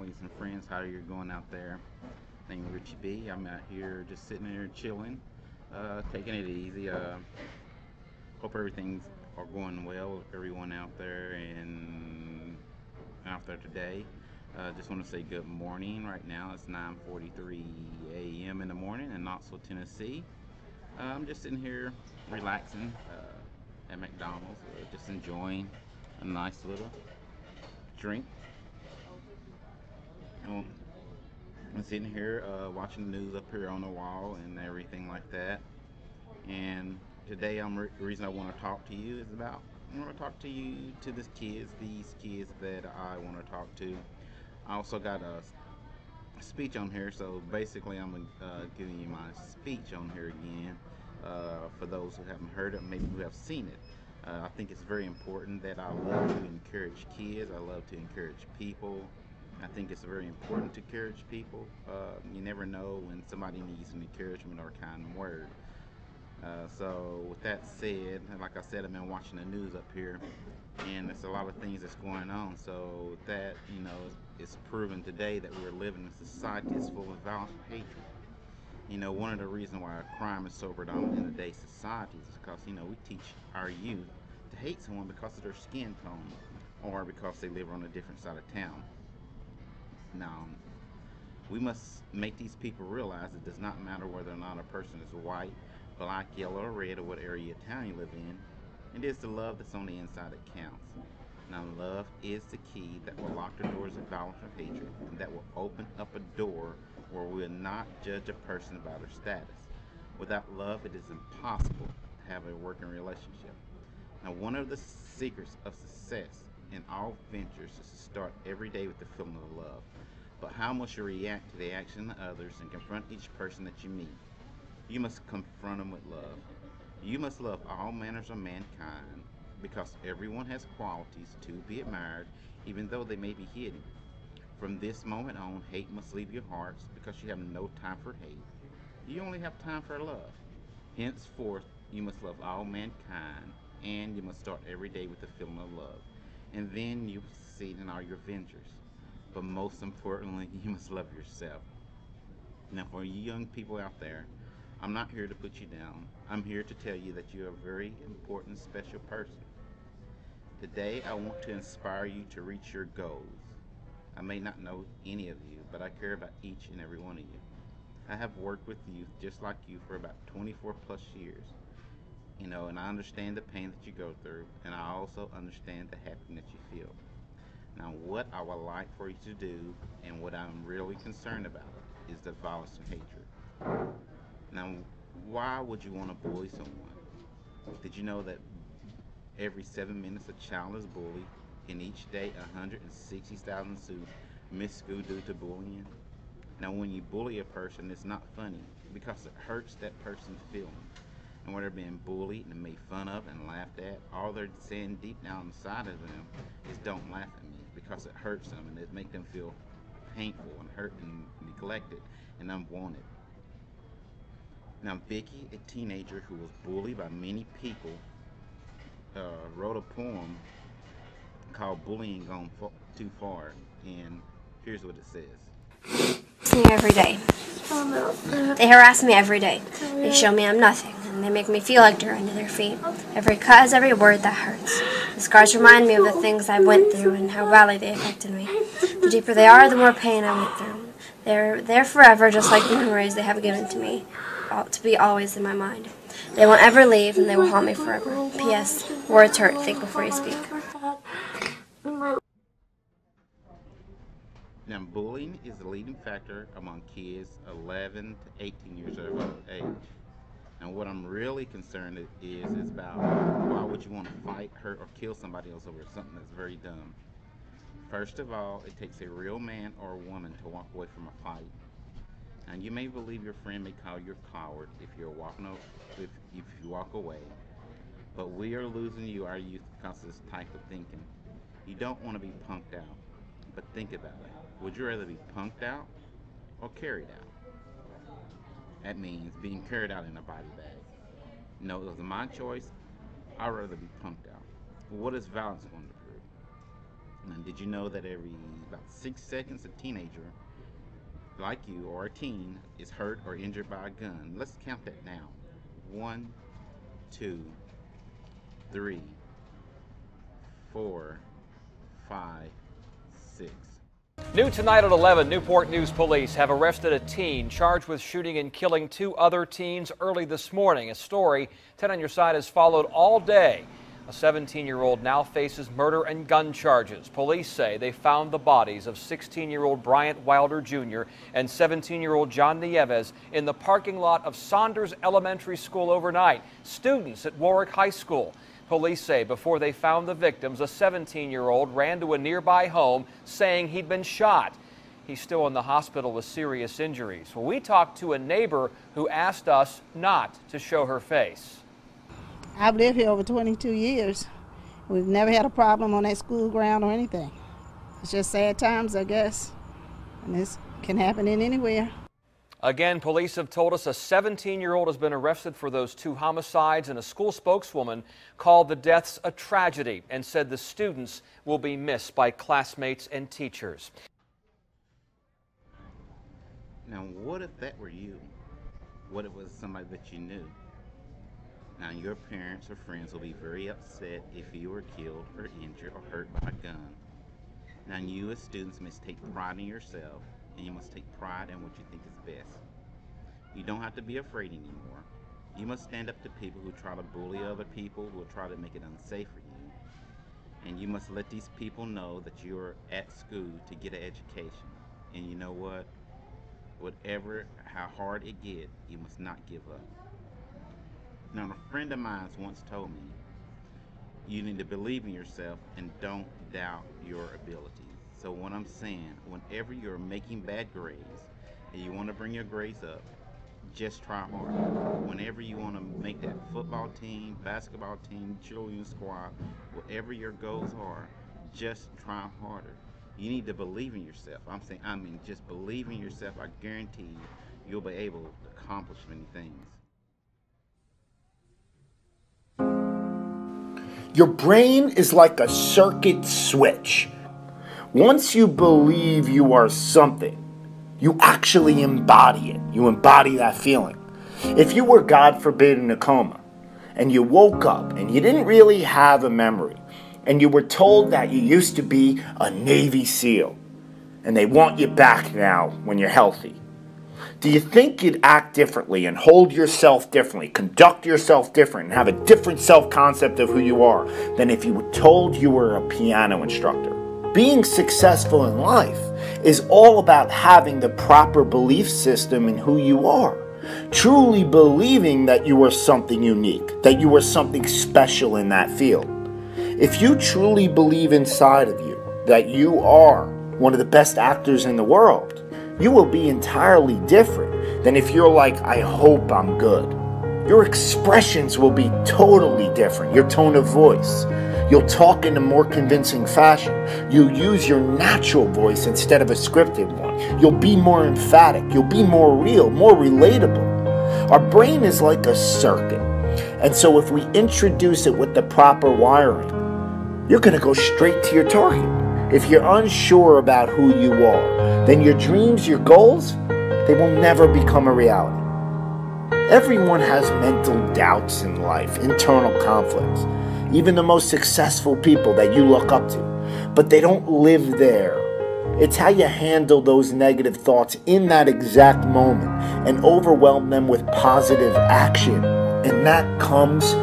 families and friends. How you're going out there? Name Richie B. I'm out here just sitting here chilling, taking it easy. Hope everything's are going well with everyone out there today. Just want to say good morning. Right now it's 9:43 a.m. in the morning in Knoxville, Tennessee. I'm just sitting here relaxing at McDonald's, just enjoying a nice little drink. Um, I'm sitting here watching the news up here on the wall and everything like that. And today, the reason I want to talk to you is about I want to talk to you to these kids that I want to talk to. I also got a speech on here, so basically I'm giving you my speech on here again for those who haven't heard it, maybe who have seen it. I think it's very important that I love to encourage kids. I love to encourage people. I think it's very important to encourage people. You never know when somebody needs an encouragement or a kind word. So with that said, like I said, I've been watching the news up here, and there's a lot of things that's going on. So with that, it's proven today that we're living in a society that's full of violence and hatred. One of the reasons why crime is so predominant in today's society is because, we teach our youth to hate someone because of their skin tone or because they live on a different side of town. Now, we must make these people realize it does not matter whether or not a person is white, black, yellow, or red, or what area of town you live in. It is the love that's on the inside that counts. Now, love is the key that will lock the doors of violence or hatred, and that will open up a door where we will not judge a person about their status. Without love, it is impossible to have a working relationship. Now, one of the secrets of success in all ventures is to start every day with the feeling of love. But how must you react to the action of others and confront each person that you meet? You must confront them with love. You must love all manners of mankind because everyone has qualities to be admired, even though they may be hidden. From this moment on, hate must leave your hearts because you have no time for hate. You only have time for love. Henceforth, you must love all mankind, and you must start every day with the feeling of love. And then you will succeed in all your ventures. But most importantly, you must love yourself. Now, for you young people out there, I'm not here to put you down. I'm here to tell you that you're a very important, special person. Today, I want to inspire you to reach your goals. I may not know any of you, but I care about each and every one of you. I have worked with youth just like you for about 24 plus years. And I understand the pain that you go through, and I also understand the happiness you feel. Now, what I would like for you to do, and what I'm really concerned about, is the violence and hatred. Now, why would you want to bully someone? Did you know that every 7 minutes a child is bullied, and each day 160,000 students miss school due to bullying? Now, when you bully a person, it's not funny because it hurts that person's feelings. And when they're being bullied and made fun of and laughed at, all they're saying deep down inside of them is don't laugh at me because it hurts them and it makes them feel painful and hurt and neglected and unwanted. Now, Vicky, a teenager who was bullied by many people, wrote a poem called Bullying Gone Too Far, and here's what it says. Me every day. They harass me every day. They show me I'm nothing, and they make me feel like dirt under their feet. Every cut is every word that hurts. The scars remind me of the things I went through and how badly they affected me. The deeper they are, the more pain I went through. They're there forever, just like the memories they have given to me, to be always in my mind. They won't ever leave, and they will haunt me forever. P.S. Words hurt. Think before you speak. Now, bullying is the leading factor among kids 11 to 18 years of age. And what I'm really concerned is about why would you want to fight, hurt, or kill somebody else over something that's very dumb? First of all, it takes a real man or a woman to walk away from a fight. And you may believe your friend may call you a coward if you walk away, but we are losing our youth because of this type of thinking. You don't want to be punked out, but think about it. Would you rather be punked out or carried out? That means being carried out in a body bag. No, it was my choice. I'd rather be punked out. What is violence going to prove? Now, did you know that every about 6 seconds a teenager like you or a teen is hurt or injured by a gun? Let's count that now. 1, 2, 3, 4, 5, 6. New tonight at 11, Newport News police have arrested a teen charged with shooting and killing 2 other teens early this morning. A story 10 on your side has followed all day. A 17-year-old now faces murder and gun charges. Police say they found the bodies of 16-year-old Bryant Wilder Jr. and 17-year-old John Nieves in the parking lot of Saunders Elementary School overnight. Students at Warwick High School. Police say before they found the victims, a 17-year-old ran to a nearby home saying he'd been shot. He's still in the hospital with serious injuries. Well, we talked to a neighbor who asked us not to show her face. I've lived here over 22 years. We've never had a problem on that school ground or anything. It's just sad times, I guess. And this can happen in anywhere. Again, police have told us a 17-year-old has been arrested for those 2 homicides, and a school spokeswoman called the deaths a tragedy and said the students will be missed by classmates and teachers. Now, what if that were you? What if it was somebody that you knew? Now, your parents or friends will be very upset if you were killed or injured or hurt by a gun. Now, you as students must take pride in yourself, and you must take pride in what you think is best. You don't have to be afraid anymore. You must stand up to people who try to bully other people, who will try to make it unsafe for you. And you must let these people know that you're at school to get an education. And you know what? Whatever, how hard it gets, you must not give up. Now, a friend of mine once told me, you need to believe in yourself and don't doubt your abilities. So what I'm saying, whenever you're making bad grades and you want to bring your grades up, just try harder. Whenever you want to make that football team, basketball team, cheerleading squad, whatever your goals are, just try harder. You need to believe in yourself. Just believe in yourself. I guarantee you'll be able to accomplish many things. Your brain is like a circuit switch. Once you believe you are something, you actually embody it. You embody that feeling. If you were, God forbid, in a coma, and you woke up and you didn't really have a memory, and you were told that you used to be a Navy SEAL, and they want you back now when you're healthy, do you think you'd act differently and hold yourself differently, conduct yourself different, and have a different self-concept of who you are than if you were told you were a piano instructor? Being successful in life is all about having the proper belief system in who you are. Truly believing that you are something unique, that you are something special in that field. If you truly believe inside of you that you are one of the best actors in the world, you will be entirely different than if you're like, I hope I'm good. Your expressions will be totally different. Your tone of voice. You'll talk in a more convincing fashion. You'll use your natural voice instead of a scripted one. You'll be more emphatic. You'll be more real, more relatable. Our brain is like a circuit. And so if we introduce it with the proper wiring, you're going to go straight to your target. If you're unsure about who you are, then your dreams, your goals, they will never become a reality. Everyone has mental doubts in life, internal conflicts. Even the most successful people that you look up to. But they don't live there. It's how you handle those negative thoughts in that exact moment and overwhelm them with positive action. And that comes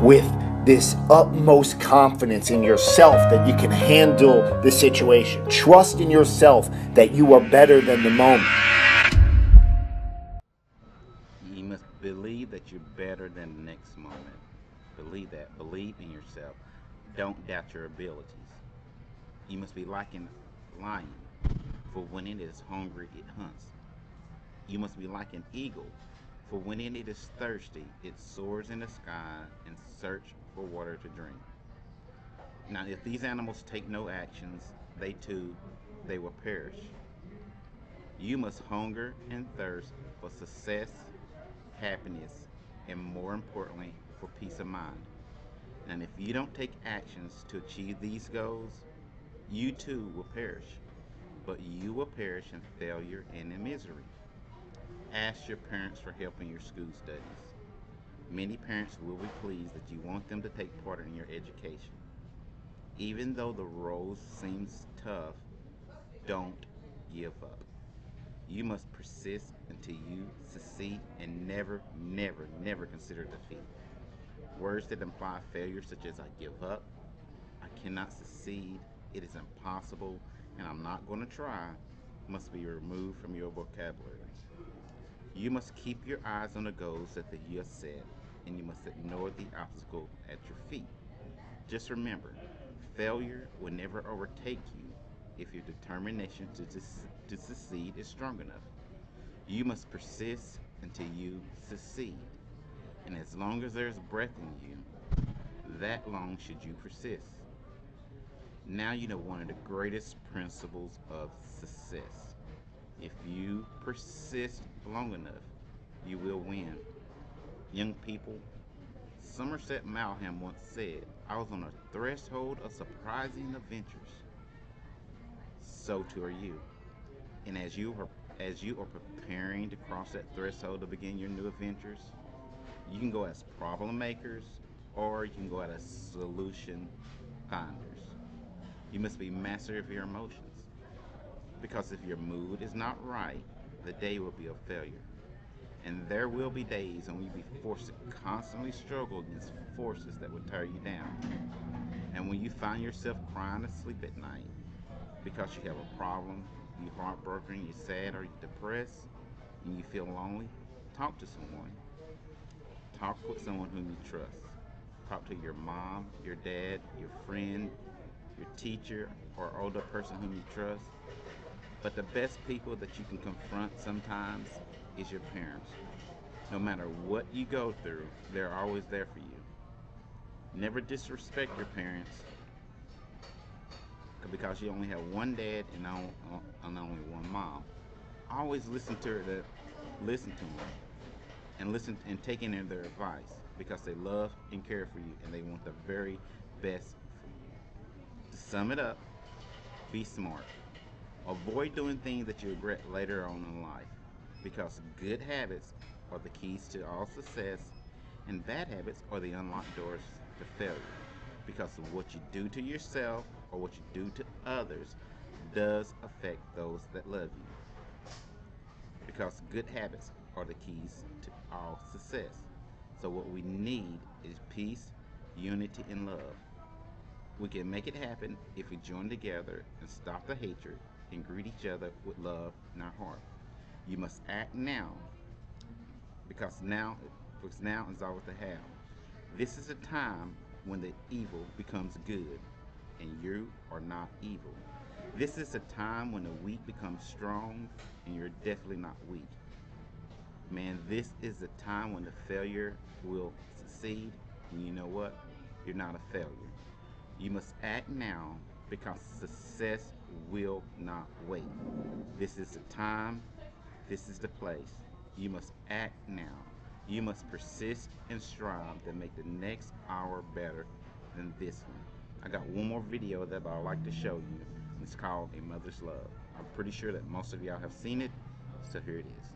with this utmost confidence in yourself that you can handle the situation. Trust in yourself that you are better than the moment. You must believe that you're better than the next moment. Believe that. Believe in yourself. Don't doubt your abilities. You must be like a lion, for when it is hungry, it hunts. You must be like an eagle, for when it is thirsty, it soars in the sky and searches for water to drink. Now, if these animals take no actions, they will perish. You must hunger and thirst for success, happiness, and more importantly, for peace of mind. And if you don't take actions to achieve these goals, You too will perish, but you will perish in failure and in misery. Ask your parents for help in your school studies. Many parents will be pleased that you want them to take part in your education. Even though the road seems tough, don't give up. You must persist until you succeed and never, never, never consider defeat. Words that imply failure, such as I give up, I cannot succeed, it is impossible, and I'm not going to try, must be removed from your vocabulary. You must keep your eyes on the goals that you have set, and you must ignore the obstacle at your feet. Just remember, failure will never overtake you if your determination to succeed is strong enough. You must persist until you succeed. And as long as there's breath in you, that long should you persist. Now you know one of the greatest principles of success. If you persist long enough, you will win. Young people, Somerset Maugham once said, I was on a threshold of surprising adventures. So too are you. And as you are preparing to cross that threshold to begin your new adventures, you can go as problem makers or you can go as solution finders. You must be master of your emotions. Because if your mood is not right, the day will be a failure. And there will be days when you'll be forced to constantly struggle against forces that will tear you down. And when you find yourself crying asleep at night because you have a problem, you're heartbroken, you're sad, or you're depressed, and you feel lonely, talk to someone. Talk with someone whom you trust. Talk to your mom, your dad, your friend, your teacher, or older person whom you trust. But the best people that you can confront sometimes is your parents. No matter what you go through, they're always there for you. Never disrespect your parents because you only have one dad and only one mom. Always listen to them and take in their advice because they love and care for you and they want the very best for you. To sum it up, be smart. Avoid doing things that you regret later on in life because good habits are the keys to all success and bad habits are the unlocked doors to failure because of what you do to yourself or what you do to others does affect those that love you because good habits are the keys to all success. So what we need is peace, unity, and love. We can make it happen if we join together and stop the hatred and greet each other with love in our heart. You must act now because now is all to have. This is a time when the evil becomes good and you are not evil. This is a time when the weak becomes strong and you're definitely not weak. Man, this is a time when the failure will succeed and you know what? You're not a failure. You must act now because success will not wait. This is the time, this is the place. You must act now. You must persist and strive to make the next hour better than this one. I got one more video that I'd like to show you. It's called A Mother's Love. I'm pretty sure that most of y'all have seen it, so here it is.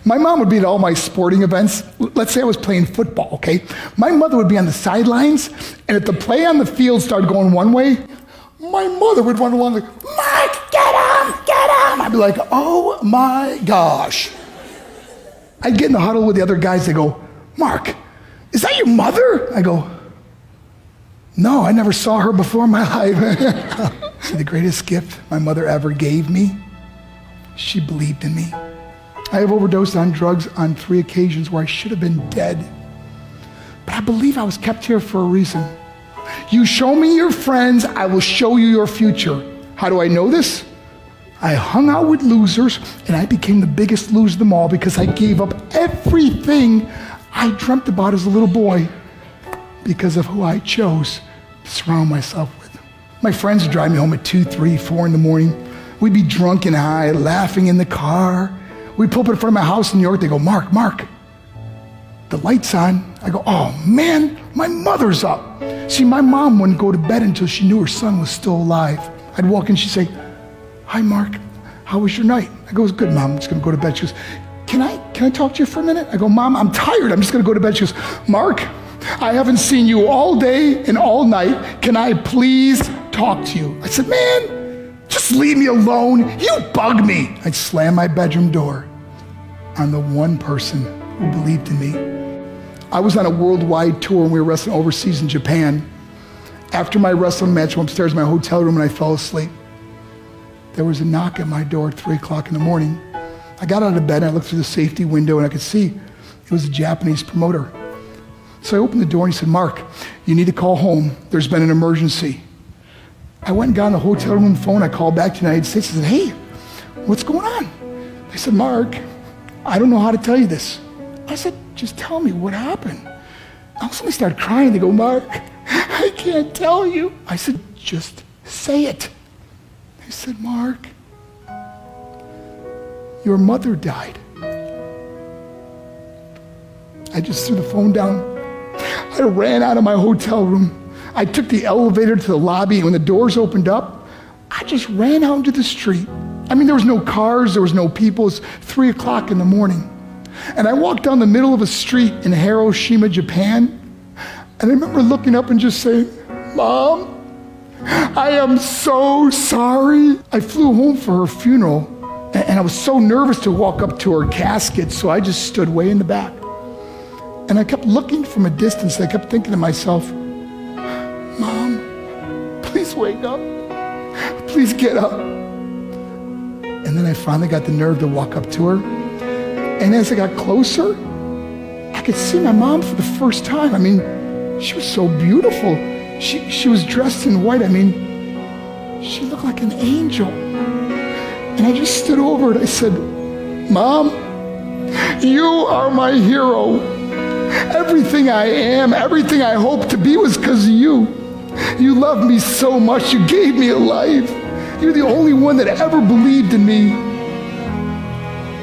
My mom would be at all my sporting events. Let's say I was playing football, okay? My mother would be on the sidelines, and if the play on the field started going one way, my mother would run along like, Mark, get him, get him! I'd be like, oh my gosh. I'd get in the huddle with the other guys, they go, Mark, is that your mother? I go, no, I never saw her before in my life. The greatest gift my mother ever gave me, she believed in me. I have overdosed on drugs on 3 occasions where I should have been dead. But I believe I was kept here for a reason. You show me your friends, I will show you your future. How do I know this? I hung out with losers, and I became the biggest loser of them all because I gave up everything I dreamt about as a little boy because of who I chose to surround myself with. My friends would drive me home at 2, 3, 4 in the morning. We'd be drunk and high, laughing in the car. We'd pull up in front of my house in New York. They go, Mark, the light's on. I go, oh man, my mother's up. See, my mom wouldn't go to bed until she knew her son was still alive. I'd walk in, she'd say, hi Mark, how was your night? I go, it was good, Mom, I'm just gonna go to bed. She goes, can I talk to you for a minute? I go, Mom, I'm tired, I'm just gonna go to bed. She goes, Mark, I haven't seen you all day and all night. Can I please talk to you? I said, man, just leave me alone. You bug me. I'd slam my bedroom door on the one person who believed in me. I was on a worldwide tour and we were wrestling overseas in Japan. After my wrestling match, I went upstairs in my hotel room and I fell asleep. There was a knock at my door at 3 o'clock in the morning. I got out of bed and I looked through the safety window and I could see it was a Japanese promoter. So I opened the door and he said, Mark, you need to call home. There's been an emergency. I went and got on the hotel room phone. I called back to the United States. I said, hey, what's going on? They said, Mark, I don't know how to tell you this. I said, just tell me what happened. I suddenly started crying. They go, Mark, I can't tell you. I said, just say it. They said, Mark, your mother died. I just threw the phone down. I ran out of my hotel room. I took the elevator to the lobby, and when the doors opened up, I just ran out into the street. I mean, there was no cars, there was no people. It was 3 o'clock in the morning. And I walked down the middle of a street in Hiroshima, Japan, and I remember looking up and just saying, Mom, I am so sorry. I flew home for her funeral, and I was so nervous to walk up to her casket, so I just stood way in the back. And I kept looking from a distance. I kept thinking to myself, Mom, please wake up. Please get up. And then I finally got the nerve to walk up to her. And as I got closer, I could see my mom for the first time. I mean, she was so beautiful. She was dressed in white. I mean, she looked like an angel. And I just stood over and I said, Mom, you are my hero. Everything I am, everything I hope to be was because of you. You loved me so much. You gave me a life. You're the only one that ever believed in me.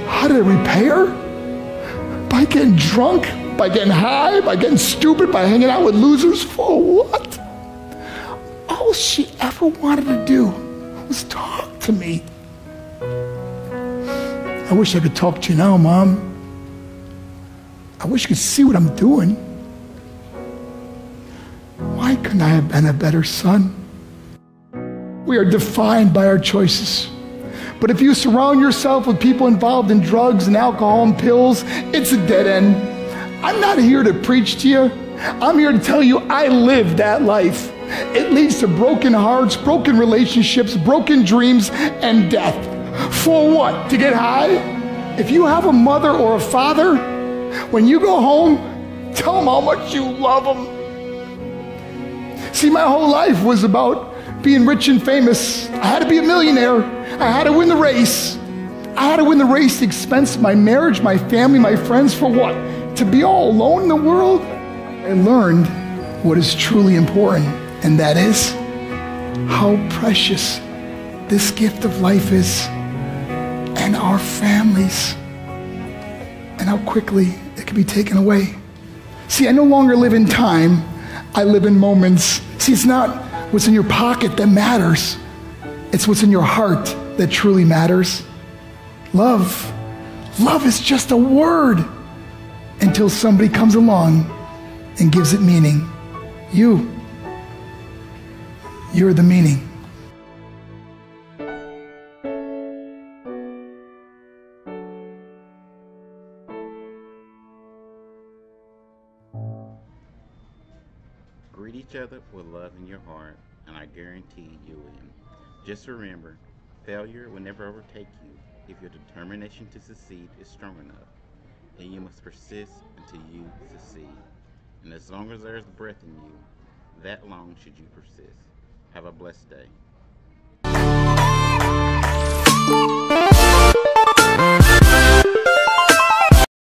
How did I repay her? By getting drunk? By getting high? By getting stupid? By hanging out with losers? For what? All she ever wanted to do was talk to me. I wish I could talk to you now, Mom. I wish you could see what I'm doing. Why couldn't I have been a better son? We are defined by our choices. But if you surround yourself with people involved in drugs and alcohol and pills, it's a dead end. I'm not here to preach to you. I'm here to tell you I lived that life. It leads to broken hearts, broken relationships, broken dreams, and death. For what? To get high? If you have a mother or a father, when you go home, tell them how much you love them. See, my whole life was about being rich and famous. I had to be a millionaire. I had to win the race. I had to win the race at the expense of my marriage, my family, my friends. For what? To be all alone in the world? I learned what is truly important, and that is how precious this gift of life is, and our families, and how quickly it can be taken away. See, I no longer live in time. I live in moments. See, it's not what's in your pocket that matters. It's what's in your heart that truly matters. Love. Love is just a word until somebody comes along and gives it meaning. You're the meaning. Greet each other with love in your heart, and I guarantee you'll win. Just remember, failure will never overtake you if your determination to succeed is strong enough, and you must persist until you succeed. And as long as there is breath in you, that long should you persist. Have a blessed day.